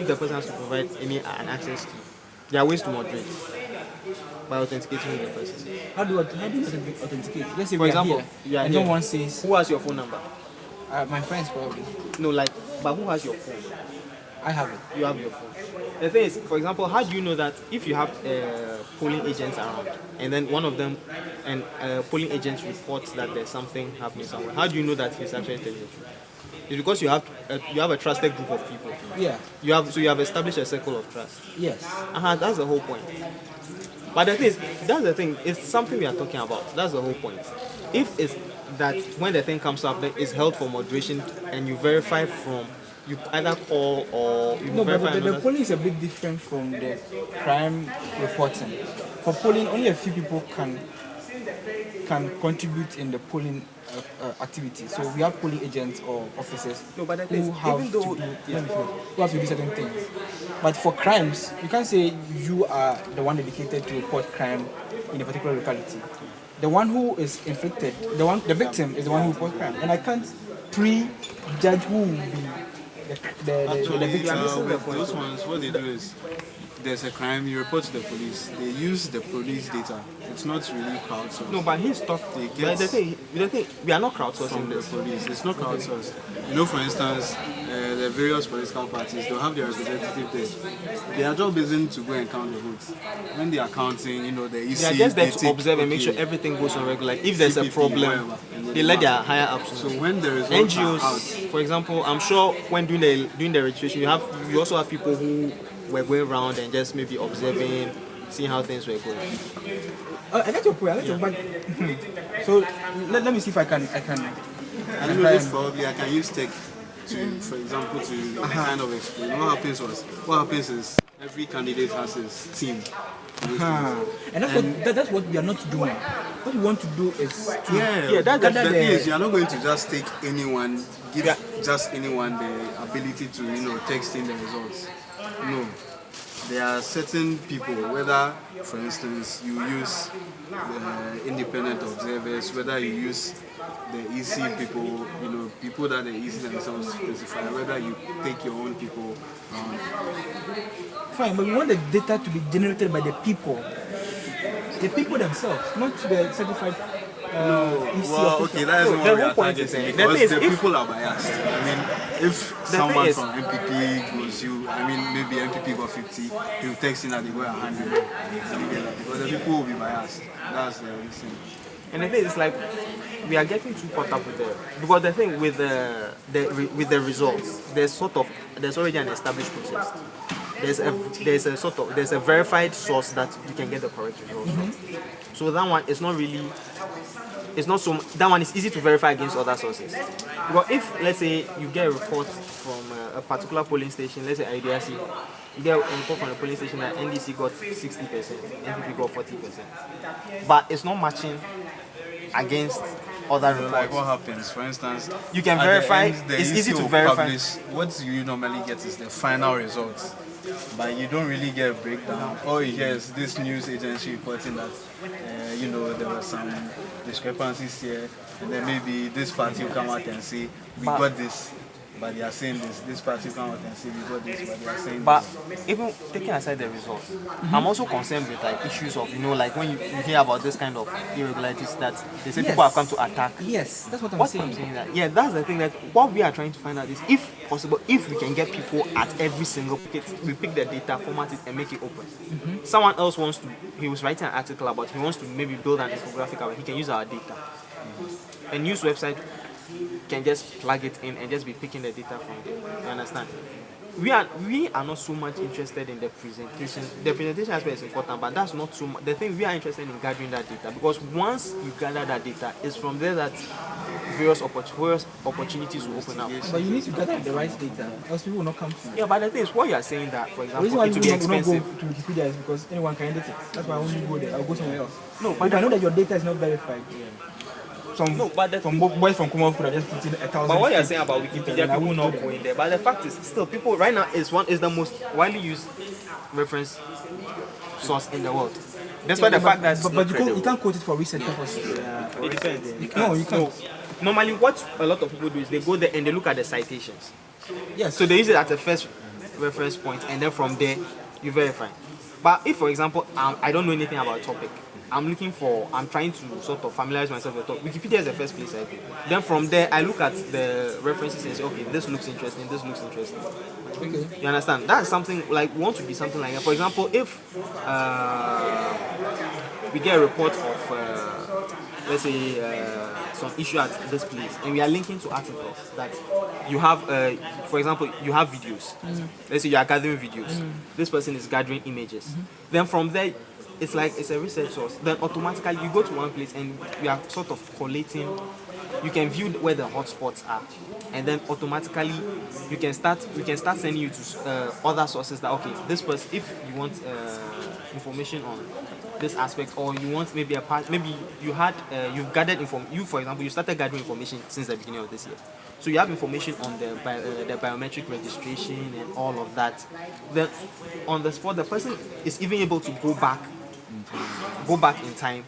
if the person has to provide an access key, there are ways to moderate by authenticating with the person. How do you authenticate? Let's say For we example, are here, you are and here. someone says, Who has your phone number? my friends probably. No, like, but who has your phone? I have it. You have your phone. The thing is, for example, how do you know that if you have polling agents around, and then one of them, and polling agents reports that there's something happening somewhere, how do you know that he's actually telling the truth? It's because you have a trusted group of people. Yeah. You have established a circle of trust. Yes. That's the whole point. But the thing is, that's the thing. It's something we are talking about. That's the whole point. If it's that when the thing comes up, that it's held for moderation, and you verify from, you either call or you No, but verify. the polling is a bit different from the crime reporting. For polling, only a few people can contribute in the polling activity. So we have polling agents or officers who have to do certain things. But for crimes, you can't say you are the one dedicated to report crime in a particular locality. The one who is inflicted, the victim is the one who reports crime, and I can't prejudge who will be the victim. Those ones, what they do is, there's a crime, you report to the police. They use the police data. It's not really crowdsourced. No, but he's talking. The thing, we are not crowdsourcing from the police. It's not crowdsourced. You know, for instance, the various political parties, they'll have their representative there. Their job isn't to go and count the votes. When they are counting, you know, the EC, they are just there to observe and make sure everything goes on regular. If there's a problem, they let their higher ups. So when the results are out, NGOs, for example, I'm sure when doing the registration, you also have people who were going around and just maybe observing, seeing how things were going. I get your point. So let me see if I can. I don't know if probably I can use tech to, for example, to kind of explain. What happens is every candidate has his team. And that's what we are not doing. What we want to do is the thing is, you are not going to just take anyone, just anyone the ability to, you know, text in the results. No, there are certain people, whether, for instance, you use the independent observers, whether you use the EC people, you know, people that the EC themselves specify, whether you take your own people. Fine, but we want the data to be generated by the people themselves, not the certified. Okay, that is what we are targeting, because the people are biased. I mean, if someone from MPP goes maybe MPP got 50, he will text in that they go 100, because the people will be biased. That's the reason. And the thing is, like, we are getting too caught up with because the thing with the results, there's already an established process. There's a verified source that you can get the correct results from. So that one is not really. That one is easy to verify against other sources. Because if, let's say, you get a report from a particular polling station, let's say IDRC, you get a report from a polling station that NDC got 60%, NPP got 40%, but it's not matching against other reports. Like what happens, for instance, you can verify. It's easy to verify. What you normally get is the final results, but you don't really get a breakdown. All you hear is this news agency reporting that there were some discrepancies here, and then maybe this party will come out and say we got this, but they are saying this party will come out and say we got this, but they are saying this. Even taking aside the results, I'm also concerned with like issues of, like when you hear about this kind of irregularities that they say people have come to attack. Yes, that's what I'm saying. That's the thing, that what we are trying to find out is, if possible, if we can get people at every single pocket, we pick the data, format it, and make it open. Someone else he was writing an article about, he wants to maybe build an infographic about, he can use our data. A news website can just plug it in and just be picking the data from there. You understand? We are not so much interested in the presentation. The presentation aspect is important, but that's not so much. The thing we are interested in gathering that data, because once you gather that data, it's from there that various opportunities will open up. But you need to gather the right data, else people will not come to you. Yeah, but the thing is, what you are saying that, for example, it will be expensive. Not go to Wikipedia is because anyone can edit it. That's why I won't go there. I'll go somewhere else. No, but if I know that your data is not verified. Boys from Kumasi could have just put in 1,000. But what you're saying about Wikipedia, people will not go in there. But the fact is, still, people right now is the most widely used reference source in the world. Despite the fact that, but you can't quote it for research purposes. It depends. No, you can't. Normally, what a lot of people do is they go there and they look at the citations. Yes. So they use it as a first reference point, and then from there you verify. But if, for example, I don't know anything about a topic, I'm trying to sort of familiarize myself with the topic. Wikipedia is the first place I go. Then from there, I look at the references and say, okay, this looks interesting, this looks interesting. Okay. You understand? That's something like, we want to be something like that. For example, if we get a report of, let's say, some issue at this place, and we are linking to articles that you have, for example, you have videos. Let's say you are gathering videos. This person is gathering images. Then from there, it's like it's a research source. Then automatically you go to one place and we are sort of collating. You can view where the hotspots are, and then automatically we can start sending you to other sources that, okay, this person, if you want information on this aspect, or you want maybe a part, maybe you've gathered for example, you started gathering information since the beginning of this year, so you have information on the biometric registration and all of that. Then on the spot, the person is even able to go back in time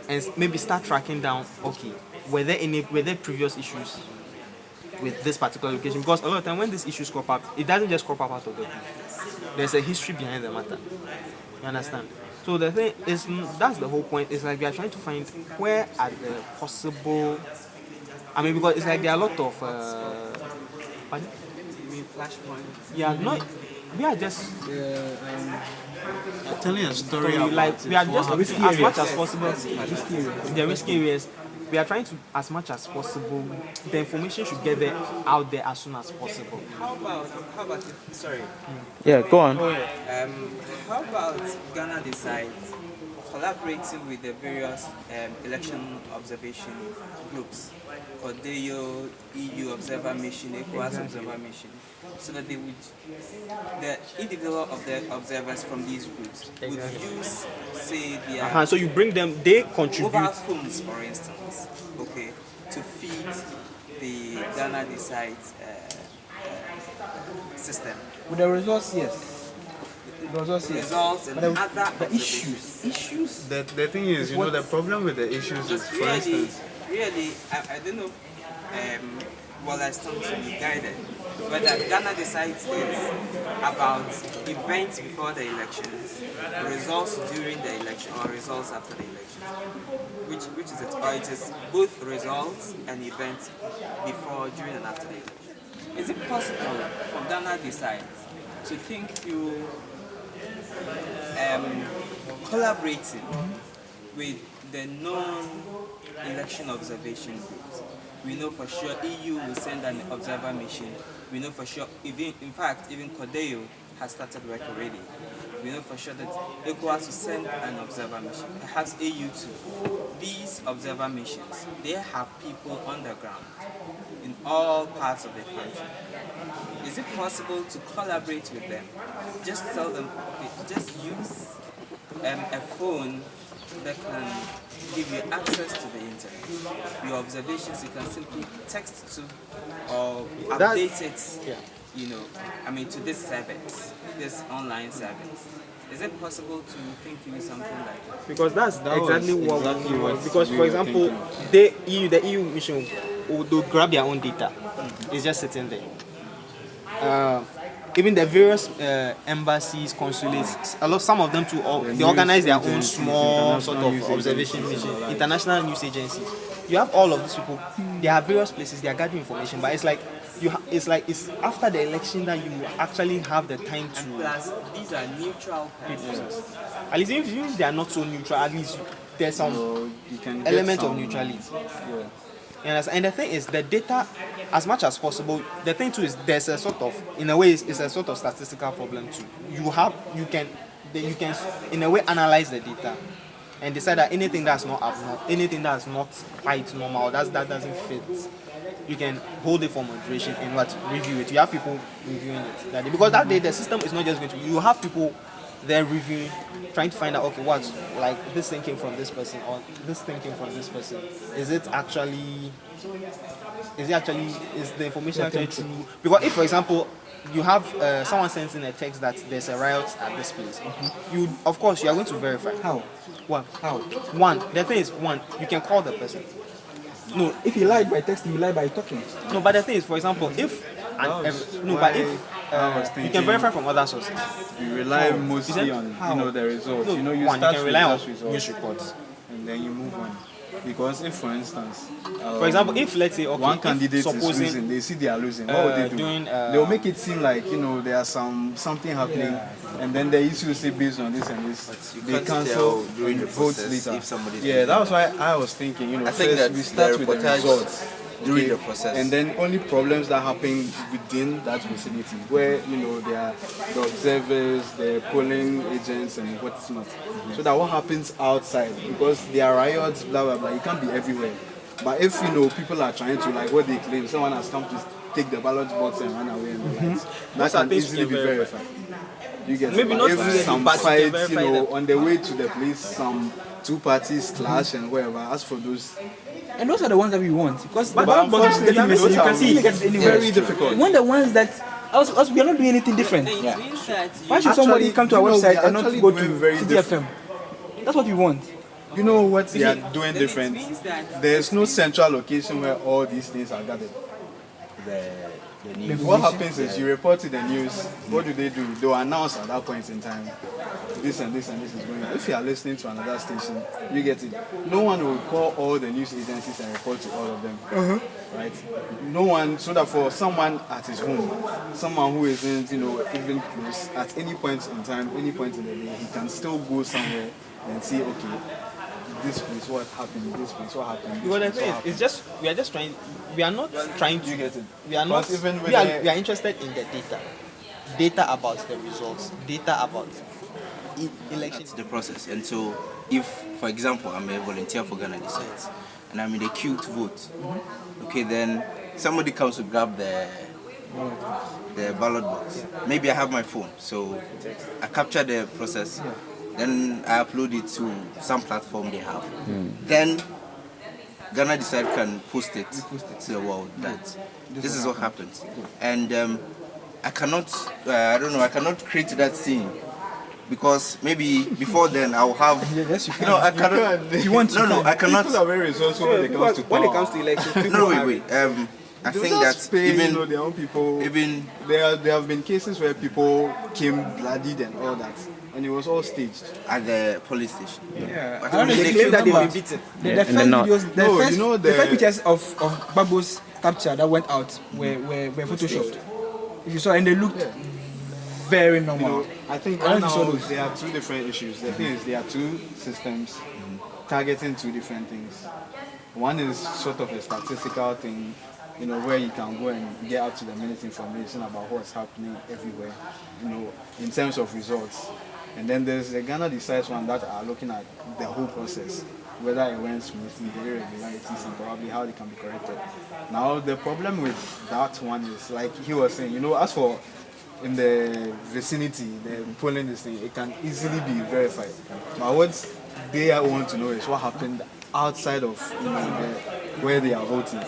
and maybe start tracking down, okay, were there previous issues with this particular location? Because a lot of time when these issues crop up, it doesn't just crop up out of the blue. There's a history behind the matter. You understand? So the thing is, that's the whole point. It's like we are trying to find where are the possible. I mean, because it's like there are a lot of. Pardon? You mean flashpoint? Yeah, no, we are just. Telling a story So, about like, we are just looking as much as possible. The risky areas. We are trying to, as much as possible, the information should get there out there as soon as possible. How about sorry. Yeah, go on. How about Ghana decides collaborating with the various election observation groups for the EU Observer Mission, ECOWAS Observer Mission, so that the individual of the observers from these groups would use, say, their So you bring them, they contribute. mobile phones, for instance, okay, to feed the Ghana Decides system. With the results, yes. The results, yes. Results and But other the issues. The thing is, you know, the problem with the issues is, Just for instance, really, I don't know. Well, I stand to be guided. Whether Ghana decides it's about events before the elections, results during the election, or results after the election. Which is it? Or it is both results and events before, during, and after the election. Is it possible for Ghana decides to think through collaborating with the non-election observation groups? We know for sure EU will send an observer mission. We know for sure, even CODEO has started work already. We know for sure that ECOWAS will send an observer mission, perhaps AU too. These observer missions, they have people on the ground in all parts of the country. Is it possible to collaborate with them? Just tell them, okay, just use a phone that can give you access to the internet. Your observations, you can simply text to or update it, to this service, this online service. Is it possible to think through something like that? Because that's exactly what we want. Because, we for were example, the EU mission will grab their own data. It's just sitting there. Even the various embassies, consulates, some of them too, they organize their own small sort of observation mission. International news agencies. You have all of these people. They have various places. They are gathering information, but it's like it's after the election that you actually have the time to. And plus, these are neutral persons. At least if they are not so neutral, at least there's some you can get element of some- neutrality. Yeah. And the thing is, the data, as much as possible, the thing too is there's a sort of, in a way, it's a sort of statistical problem too. You can in a way analyze the data and decide that anything that's not abnormal, anything that's not quite normal, that doesn't fit, you can hold it for moderation and review it. You have people reviewing it that day, because that day the system is not just going to. You have people there reviewing, trying to find out, okay, what's like this thing came from this person or this thing came from this person. Is the information actually true? Because if, for example, you have someone sends in a text that there's a riot at this place, you are going to verify. How? What? How? One, the thing is, you can call the person. No, if he lied by texting, he lied by talking. No, but the thing is, for example, if I was you thinking can verify from other sources. you rely How? mostly Is it- on how? the results. No, You one, you start can with rely on just results news reports. and then you move on. Because if, for instance, For example, if let's say okay, one if candidate is supposing losing, they see they are losing. What would they do? They'll make it seem like there's something happening, and then the issue say based on this and this, You they can't cancel tell during the votes process later. if somebody's Yeah, that was why I was thinking. I think first that we start the with the reportage results. during Okay, the process. and then only problems that happen within that vicinity, where they are the observers, the polling agents, and what's not. So that what happens outside, because there are riots, blah blah blah. You can't be everywhere. But if people are trying to, like what they claim, someone has come to take the ballot box and run away and the likes, that can things easily you be can verify. verified. You get Maybe it? not But really, if some but you can fights, verify them. on the way to the place, some two parties clash and whatever. As for those, And those are the ones that we want. Because But the ballot box is unfortunately, getting messy. those You are can see it gets anywhere. very difficult. We want the ones that us we are not doing anything different. It means that Why you should somebody Actually, come to our we website and not actually go doing to very CDFM? That's what we want. you know what they are doing then different. it means that There's no central location where all these things are gathered. the news. What happens is you report to the news. What do? They'll announce at that point in time, this and this and this is going on. If you are listening to another station, you get it. No one will call all the news agencies and report to all of them. Right? No one, so that for someone at his home, someone who isn't, even close, at any point in time, any point in the day, he can still go somewhere and see, okay, this place, what happened, this place, what happened. Because the this thing place, is, it's just we are not trying to get it. We are not. But even with We are, the- we are interested in the data about the results, data about elections. That's the process. And so, if, for example, I'm a volunteer for Ghana Decides, and I'm in the queue to vote, okay, then somebody comes to grab the ballot box. Maybe I have my phone, so I capture the process, then I upload it to some platform they have. Then Ghana Decide can post it to the world that this is what happens. And I cannot, I cannot create that scene. Because maybe before then I'll have. Yes, you can. No, I cannot. If you want to. No, I cannot. People are very resourceful when it comes to When it power. comes to elections, people No, are- wait. I They'll think just that pay, even their own people. even There have been cases where people came bloodied and all that, and it was all staged. at the police station. Yeah. I I don't know if they you claim that they remember were beaten. the first videos, No, you know the the- first pictures of Babo's capture that went out were photoshopped. If you saw, and they looked very normal. I think I don't right know if you saw now those. there are two different issues. The thing is, there are two systems targeting two different things. One is sort of a statistical thing, where you can go and get up to the minute information about what's happening everywhere, in terms of results. And then there's the Ghana Decides one that are looking at the whole process, whether it went smoothly, the irregularities, and probably how they can be corrected. Now, the problem with that one is, like he was saying, as for in the vicinity, the polling this thing, it can easily be verified. But what they want to know is what happened outside of where they are voting.